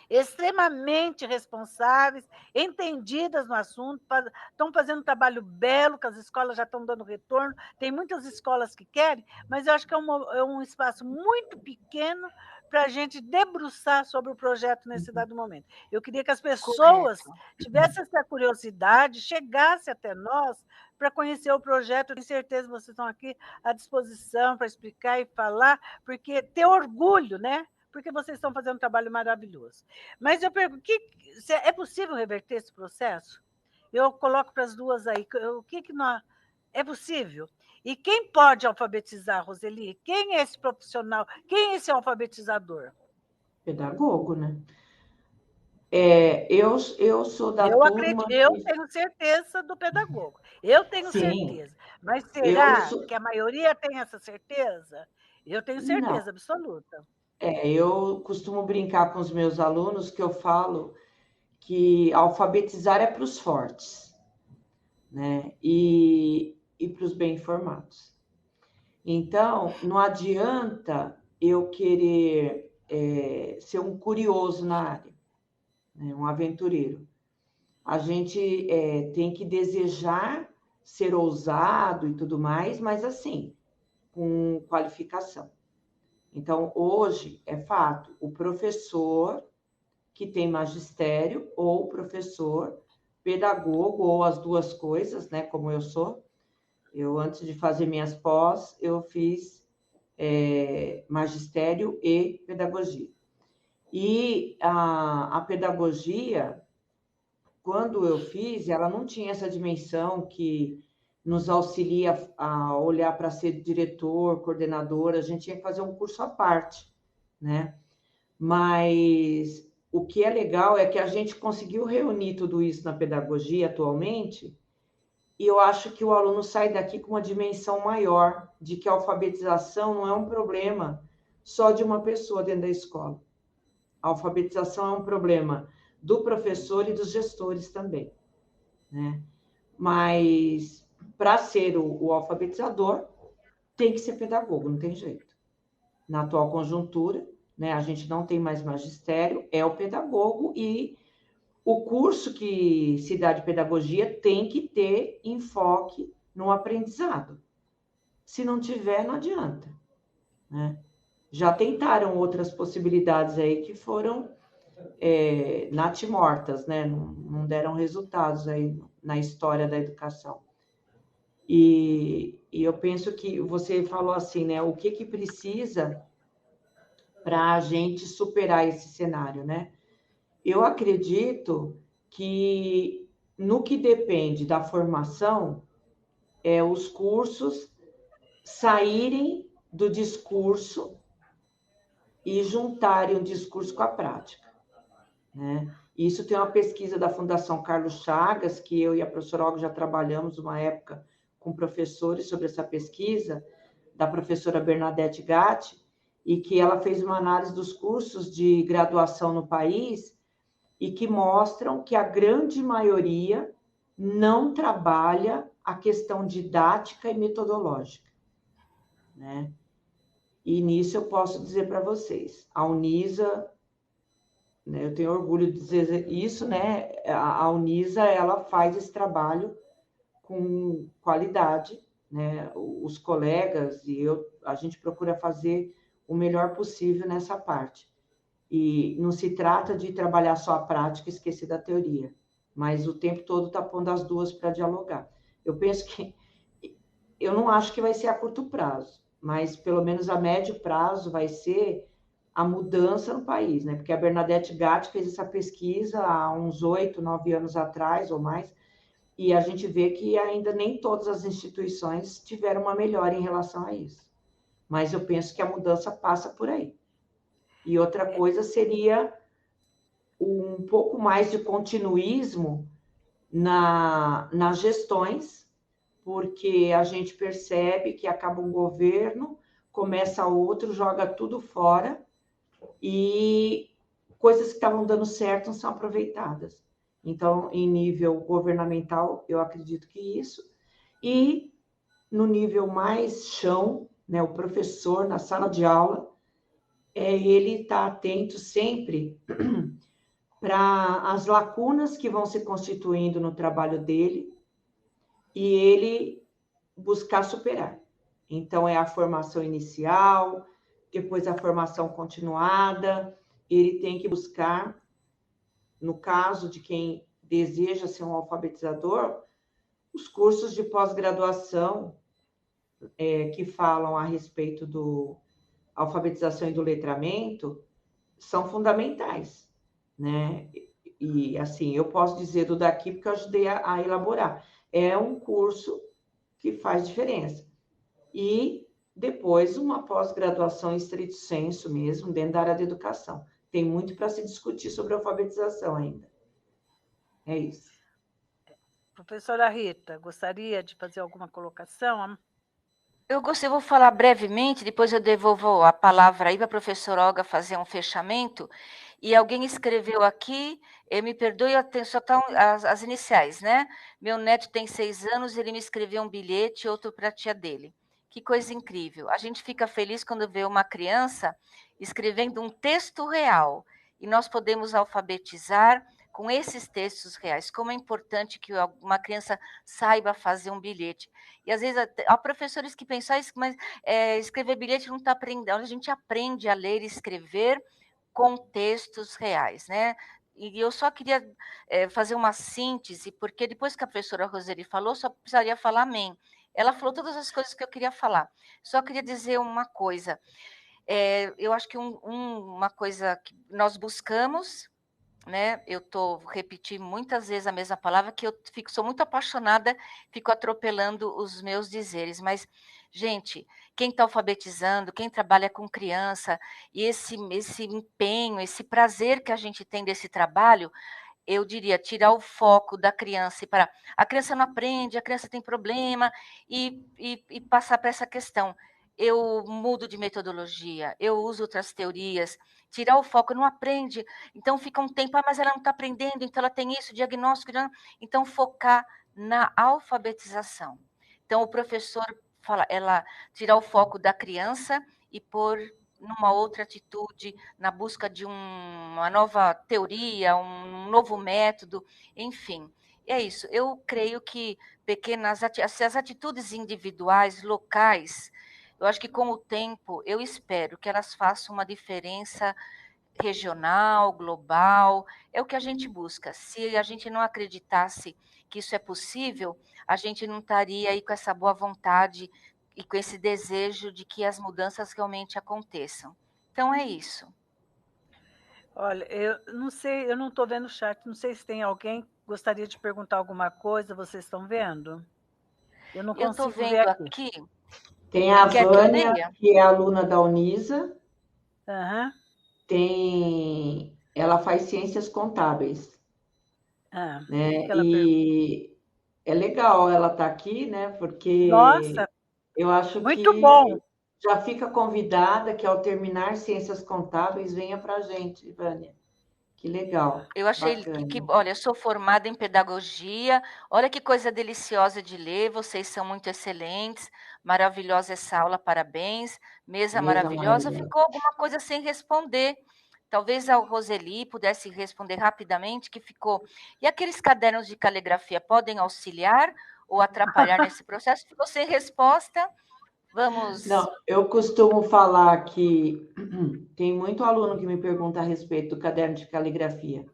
extremamente responsáveis, entendidas no assunto, estão fazendo um trabalho belo, que as escolas já estão dando retorno. Tem muitas escolas que querem, mas eu acho que é um espaço muito pequeno para a gente debruçar sobre o projeto nesse dado momento. Eu queria que as pessoas Correto. tivessem essa curiosidade, chegassem até nós para conhecer o projeto. Eu tenho certeza que vocês estão aqui à disposição para explicar e falar, porque ter orgulho, né? Porque vocês estão fazendo um trabalho maravilhoso. Mas eu pergunto, é possível reverter esse processo? Eu coloco para as duas aí, o que nós... É possível? E quem pode alfabetizar, Roseli? Quem é esse profissional? Quem é esse alfabetizador? Pedagogo, né? Eu sou da Eu acredito, turma eu que... tenho certeza do pedagogo. Eu tenho Sim, certeza. Mas eu será sou... que a maioria tem essa certeza? Eu tenho Não, certeza absoluta. eu costumo brincar com os meus alunos que eu falo que alfabetizar é para os fortes, né? E para os bem informados. Então, não adianta eu querer ser um curioso na área, né? Um aventureiro. A gente tem que desejar ser ousado e tudo mais, mas assim, com qualificação. Então, hoje, é fato, o professor que tem magistério ou professor pedagogo, ou as duas coisas, né, como eu sou. Eu, antes de fazer minhas pós, eu fiz magistério e pedagogia. E a pedagogia, quando eu fiz, ela não tinha essa dimensão que nos auxilia a olhar para ser diretor, coordenador, a gente tinha que fazer um curso à parte, né? Mas o que é legal é que a gente conseguiu reunir tudo isso na pedagogia atualmente, e eu acho que o aluno sai daqui com uma dimensão maior de que a alfabetização não é um problema só de uma pessoa dentro da escola. A alfabetização é um problema do professor e dos gestores também, né? Mas para ser o alfabetizador, tem que ser pedagogo, não tem jeito. na atual conjuntura, né? A gente não tem mais magistério, é o pedagogo, e o curso que se dá de pedagogia tem que ter enfoque no aprendizado. Se não tiver, não adianta, né? Já tentaram outras possibilidades aí que foram natimortas, né? Não deram resultados aí na história da educação. E eu penso que você falou assim, né? O que precisa para a gente superar esse cenário, né? Eu acredito que no que depende da formação, os cursos saírem do discurso e juntarem o discurso com a prática, né? Isso tem uma pesquisa da Fundação Carlos Chagas, que eu e a professora Olga já trabalhamos uma época com professores sobre essa pesquisa, da professora Bernadette Gatti, e que ela fez uma análise dos cursos de graduação no país e que mostram que a grande maioria não trabalha a questão didática e metodológica, né? E nisso eu posso dizer para vocês, a Unisa, né, eu tenho orgulho de dizer isso, né? A Unisa, ela faz esse trabalho com qualidade, né? Os colegas e eu, a gente procura fazer o melhor possível nessa parte. E não se trata de trabalhar só a prática e esquecer da teoria, mas o tempo todo está pondo as duas para dialogar. Eu penso que, eu não acho que vai ser a curto prazo, mas pelo menos a médio prazo vai ser a mudança no país, né? Porque a Bernadette Gatti fez essa pesquisa há uns 8, 9 anos atrás ou mais, e a gente vê que ainda nem todas as instituições tiveram uma melhora em relação a isso. Mas eu penso que a mudança passa por aí. E outra coisa seria um pouco mais de continuismo nas gestões, porque a gente percebe que acaba um governo, começa outro, joga tudo fora, e coisas que estavam dando certo não são aproveitadas. Então, em nível governamental, eu acredito que isso. E no nível mais chão, né, o professor na sala de aula, ele está atento sempre para as lacunas que vão se constituindo no trabalho dele e ele buscar superar. Então, é a formação inicial, depois a formação continuada, ele tem que buscar, no caso de quem deseja ser um alfabetizador, os cursos de pós-graduação que falam a respeito do alfabetização e do letramento são fundamentais, né? E, assim, eu posso dizer do daqui porque eu ajudei a elaborar. É um curso que faz diferença. E depois uma pós-graduação em estrito senso mesmo, dentro da área da educação. Tem muito para se discutir sobre alfabetização ainda. É isso. Professora Rita, gostaria de fazer alguma colocação? Eu vou falar brevemente, depois eu devolvo a palavra aí para a professora Olga fazer um fechamento. E alguém escreveu aqui, me perdoe, só estão as iniciais, né? Meu neto tem 6 anos, ele me escreveu um bilhete, outro para a tia dele. Que coisa incrível. A gente fica feliz quando vê uma criança escrevendo um texto real. E nós podemos alfabetizar com esses textos reais. Como é importante que uma criança saiba fazer um bilhete. E às vezes há professores que pensam, mas escrever bilhete não está aprendendo. A gente aprende a ler e escrever com textos reais, né? E eu só queria fazer uma síntese, porque depois que a professora Roseli falou, só precisaria falar amém. Ela falou todas as coisas que eu queria falar. Só queria dizer uma coisa. Eu acho que uma coisa que nós buscamos, né? Eu estou repetindo muitas vezes a mesma palavra, que sou muito apaixonada, fico atropelando os meus dizeres, mas, gente, quem está alfabetizando, quem trabalha com criança, e esse empenho, esse prazer que a gente tem desse trabalho, eu diria, tirar o foco da criança e parar. A criança não aprende, a criança tem problema, e passar para essa questão. Eu mudo de metodologia, eu uso outras teorias, tirar o foco, não aprende, então fica um tempo, mas ela não está aprendendo, então ela tem isso, diagnóstico, então focar na alfabetização. Então o professor ela tirar o foco da criança e pôr numa outra atitude, na busca de uma nova teoria, um novo método, enfim. É isso. Eu creio que se as atitudes individuais, locais, eu acho que com o tempo, eu espero que elas façam uma diferença regional, global, é o que a gente busca. Se a gente não acreditasse que isso é possível, a gente não estaria aí com essa boa vontade e com esse desejo de que as mudanças realmente aconteçam. Então é isso. Olha, eu não sei, eu não estou vendo o chat, não sei se tem alguém que gostaria de perguntar alguma coisa, vocês estão vendo? Eu não Eu estou consigo ver vendo aqui. aqui. Tem a Quer que eu Vânia, leia? que é aluna da Unisa, Aham. ela faz ciências contábeis, Ah, o que né? que ela pergunta? E é legal ela estar aqui, né? Porque Nossa, eu acho muito bom. que já fica convidada que ao terminar ciências contábeis venha para a gente, Vânia. Que legal, Eu achei que, bacana. olha, eu sou formada em pedagogia, olha que coisa deliciosa de ler, vocês são muito excelentes, maravilhosa essa aula, parabéns, mesa Mesa maravilhosa. maravilhosa. Ficou alguma coisa sem responder, talvez a Roseli pudesse responder rapidamente, que ficou. E aqueles cadernos de caligrafia podem auxiliar ou atrapalhar nesse processo? Ficou sem resposta, vamos... Não, eu costumo falar que tem muito aluno que me pergunta a respeito do caderno de caligrafia,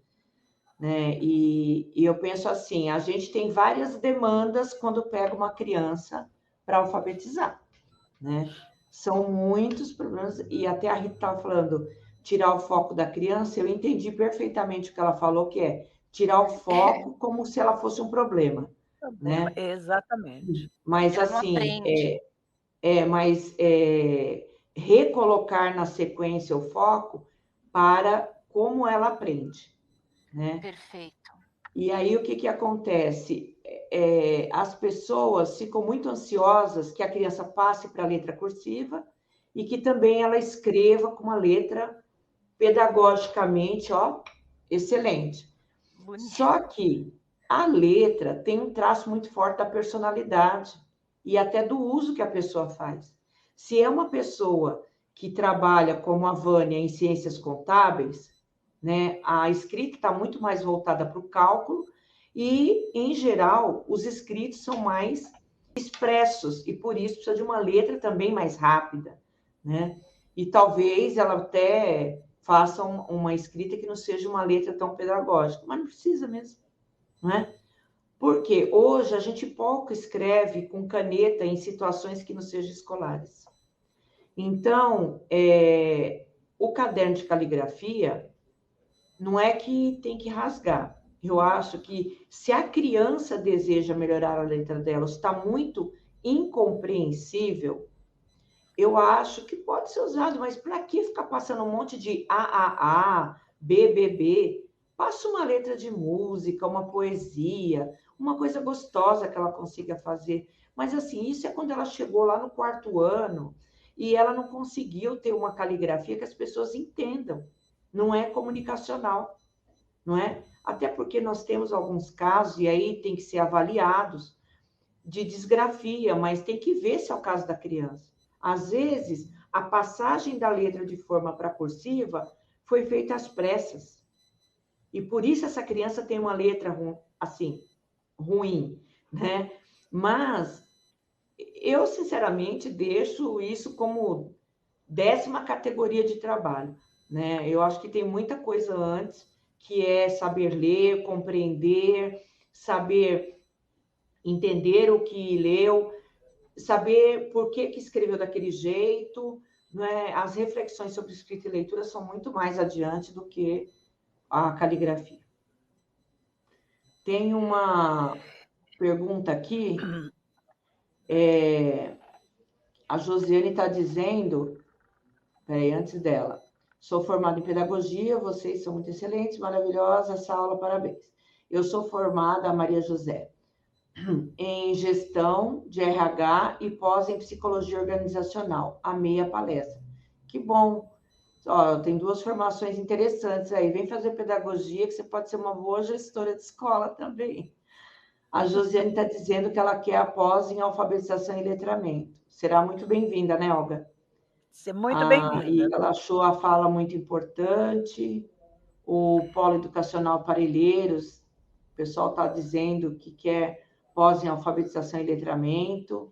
né? E eu penso assim, a gente tem várias demandas quando pega uma criança para alfabetizar, né? São muitos problemas, e até a Rita estava falando, tirar o foco da criança, eu entendi perfeitamente o que ela falou, que é tirar o foco como se ela fosse um problema, Problema, né? exatamente. Mas Ela não assim, aprende. mas recolocar na sequência o foco para como ela aprende, né? Perfeito. E aí o que acontece? As pessoas ficam muito ansiosas que a criança passe para a letra cursiva e que também ela escreva com uma letra pedagogicamente, ó, excelente. Bonito. Só que a letra tem um traço muito forte da personalidade e até do uso que a pessoa faz. Se é uma pessoa que trabalha como a Vânia em ciências contábeis, né, a escrita está muito mais voltada para o cálculo e, em geral, os escritos são mais expressos e por isso precisa de uma letra também mais rápida, né? E talvez ela até faça uma escrita que não seja uma letra tão pedagógica, mas não precisa mesmo, não é? Porque hoje a gente pouco escreve com caneta em situações que não sejam escolares. Então, o caderno de caligrafia não é que tem que rasgar. Eu acho que se a criança deseja melhorar a letra dela, está muito incompreensível, eu acho que pode ser usado, mas para que ficar passando um monte de A, B, B, B? Passa uma letra de música, uma poesia, uma coisa gostosa que ela consiga fazer. Mas, assim, isso é quando ela chegou lá no 4º ano e ela não conseguiu ter uma caligrafia que as pessoas entendam. Não é comunicacional, não é? Até porque nós temos alguns casos, e aí tem que ser avaliados, de disgrafia, mas tem que ver se é o caso da criança. Às vezes, a passagem da letra de forma para cursiva foi feita às pressas. E por isso essa criança tem uma letra assim, ruim, né? Mas eu, sinceramente, deixo isso como 10ª categoria de trabalho, né? Eu acho que tem muita coisa antes, que é saber ler, compreender, saber entender o que leu, saber por que escreveu daquele jeito, né? As reflexões sobre escrita e leitura são muito mais adiante do que a caligrafia. Tem uma pergunta aqui, a Josiane está dizendo, peraí, antes dela, sou formada em pedagogia, vocês são muito excelentes, maravilhosa essa aula, parabéns. Eu sou formada, Maria José, em gestão de RH e pós em psicologia organizacional. Amei a palestra. Que bom. Ó, tem 2 formações interessantes aí. Vem fazer pedagogia, que você pode ser uma boa gestora de escola também. A Josiane está dizendo que ela quer a pós em alfabetização e letramento. Será muito bem-vinda, né, Olga? Você é muito bem-vinda. E ela achou a fala muito importante. O Polo Educacional Parelheiros, o pessoal está dizendo que quer pós em alfabetização e letramento,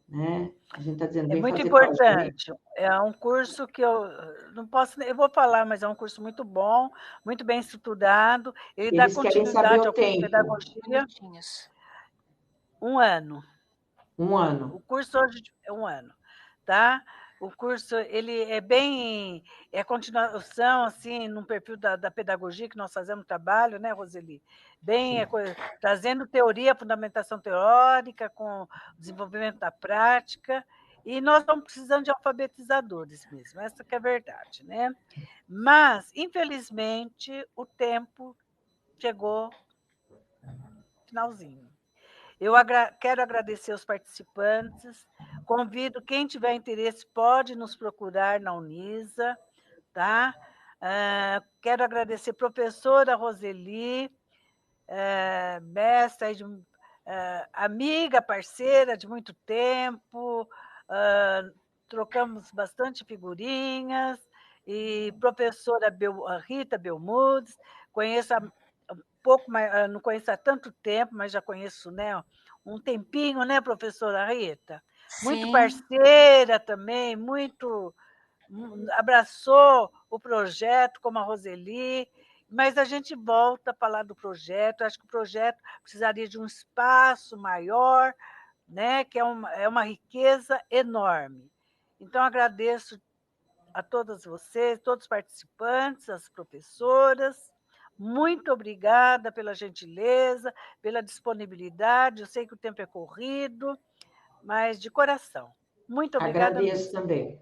né? A gente está dizendo, É vem muito fazer com a gente. importante. É um curso que eu não posso, eu vou falar, mas é um curso muito bom, muito bem estruturado. Ele dá Eles querem saber continuidade o ao curso de tempo. pedagogia. Um ano. Um ano. O curso hoje é um ano, tá? O curso ele é bem continuação assim num perfil da pedagogia que nós fazemos trabalho, né, Roseli? Bem trazendo teoria, fundamentação teórica com desenvolvimento da prática, e nós estamos precisando de alfabetizadores mesmo, essa que é a verdade, né? Mas infelizmente o tempo chegou finalzinho. Eu quero agradecer aos participantes. Convido quem tiver interesse, pode nos procurar na Unisa, tá? Quero agradecer a professora Roseli, mestra, amiga, parceira de muito tempo, trocamos bastante figurinhas, e professora Rita Belmudes, conheço pouco mais, não conheço há tanto tempo, mas já conheço, né, um tempinho, né, professora Rita? Muito parceira também, muito abraçou o projeto, como a Roseli, mas a gente volta a falar do projeto. Acho que o projeto precisaria de um espaço maior, né, que é uma riqueza enorme. Então, agradeço a todas vocês, todos os participantes, as professoras. Muito obrigada pela gentileza, pela disponibilidade. Eu sei que o tempo é corrido, mas de coração. Muito obrigada. Agradeço também.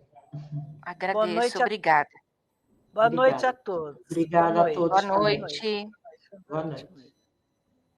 Agradeço, obrigada. Boa noite a todos. Obrigada a todos. Boa noite. Boa noite.